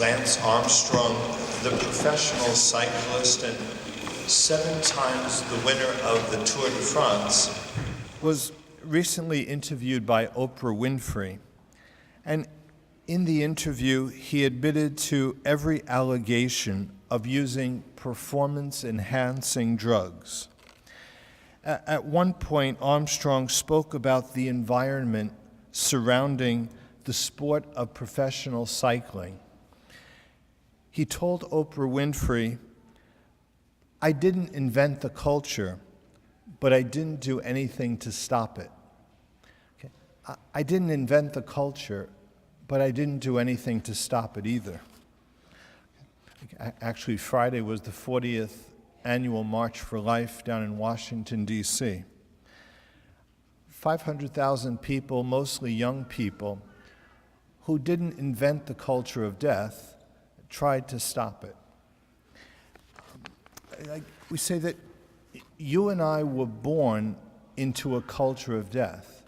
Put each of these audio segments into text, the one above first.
Lance Armstrong, the professional cyclist and 7 times the winner of the Tour de France, was recently interviewed by Oprah Winfrey. And in the interview, he admitted to every allegation of using performance-enhancing drugs. At one point, Armstrong spoke about the environment surrounding the sport of professional cycling. He told Oprah Winfrey, "I didn't invent the culture, but I didn't do anything to stop it." Okay. I didn't invent the culture, but I didn't do anything to stop it either. Actually, Friday was the 40th annual March for Life down in Washington, D.C. 500,000 people, mostly young people, who didn't invent the culture of death, tried to stop it. We say that you and I were born into a culture of death.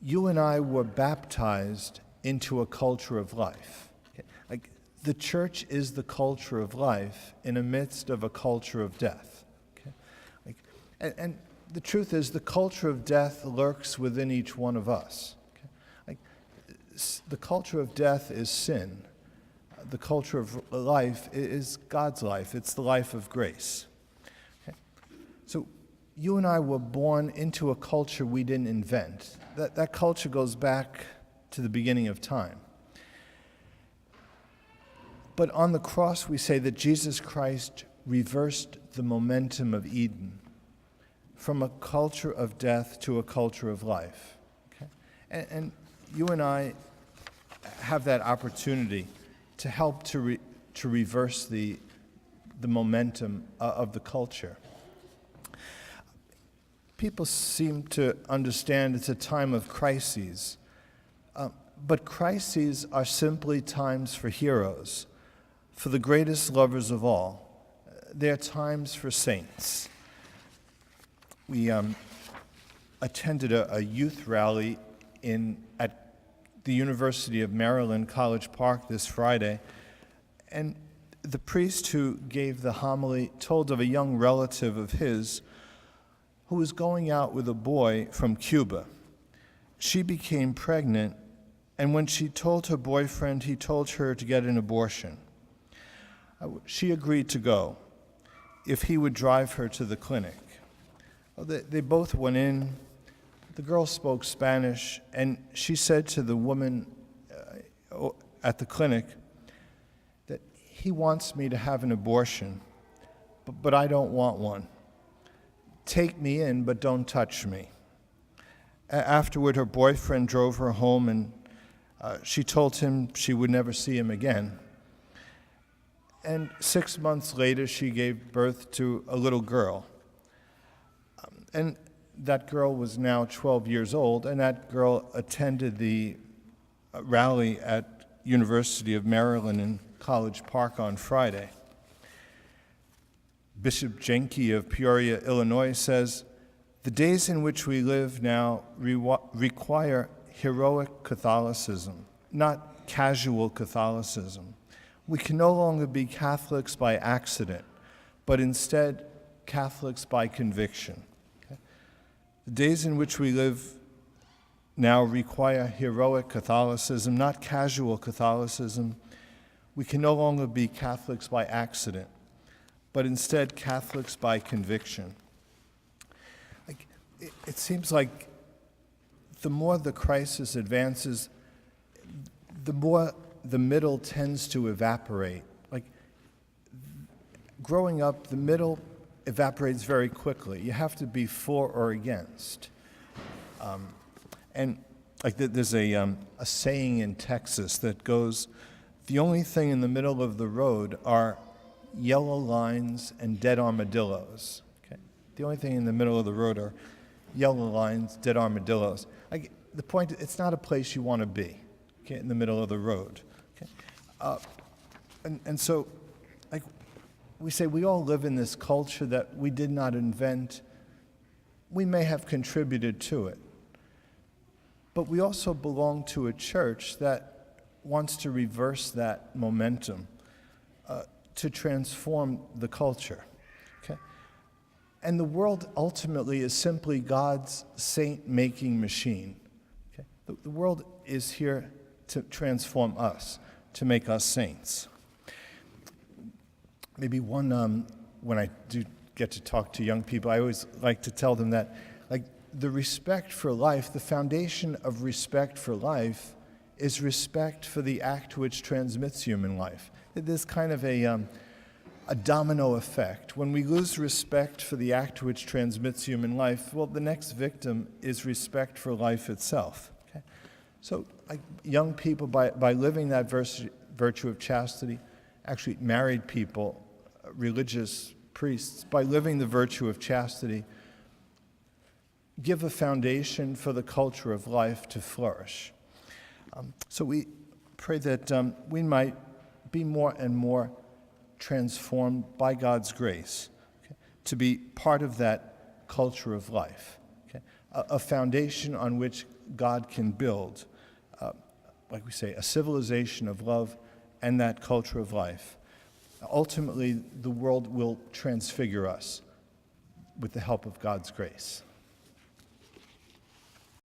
You and I were baptized into a culture of life. Okay? The church is the culture of life in the midst of a culture of death. Okay? And the truth is, the culture of death lurks within each one of us. Okay? The culture of death is sin. The culture of life is God's life. It's the life of grace. Okay? So you and I were born into a culture we didn't invent. That culture goes back to the beginning of time. But on the cross, we say that Jesus Christ reversed the momentum of Eden from a culture of death to a culture of life. Okay? And you and I have that opportunity to help to reverse the momentum of the culture. People seem to understand it's a time of crises, but crises are simply times for heroes, for the greatest lovers of all. They're times for saints. We attended a youth rally at the University of Maryland, College Park, this Friday, and the priest who gave the homily told of a young relative of his who was going out with a boy from Cuba. She became pregnant, and when she told her boyfriend, he told her to get an abortion. She agreed to go if he would drive her to the clinic. They both went in. The girl spoke Spanish, and she said to the woman at the clinic that he wants me to have an abortion, but I don't want one. Take me in, but don't touch me. Afterward, her boyfriend drove her home, and she told him she would never see him again. And 6 months later, she gave birth to a little girl. And that girl was now 12 years old, and that girl attended the rally at University of Maryland in College Park on Friday. Bishop Jenke of Peoria, Illinois says, "The days in which we live now require heroic Catholicism, not casual Catholicism. We can no longer be Catholics by accident, but instead Catholics by conviction." The days in which we live now require heroic Catholicism, not casual Catholicism. We can no longer be Catholics by accident, but instead Catholics by conviction. It seems like the more the crisis advances, the more the middle tends to evaporate. Growing up, the middle evaporates very quickly. You have to be for or against. There's a saying in Texas that goes, the only thing in the middle of the road are yellow lines and dead armadillos. Okay? The only thing in the middle of the road are yellow lines, dead armadillos. The point, it's not a place you want to be, okay, in the middle of the road. Okay? So we say we all live in this culture that we did not invent. We may have contributed to it, but we also belong to a church that wants to reverse that momentum, to transform the culture. Okay? And the world ultimately is simply God's saint-making machine. Okay? The world is here to transform us, to make us saints. Maybe one, when I do get to talk to young people, I always like to tell them that, like, the respect for life, the foundation of respect for life is respect for the act which transmits human life. There's kind of a domino effect. When we lose respect for the act which transmits human life, well, the next victim is respect for life itself. Okay? So young people, by living that virtue of chastity, actually married people, religious priests, by living the virtue of chastity, give a foundation for the culture of life to flourish. So we pray that we might be more and more transformed by God's grace, okay, to be part of that culture of life, okay, a foundation on which God can build, like we say, a civilization of love and that culture of life. Ultimately, the world will transfigure us with the help of God's grace.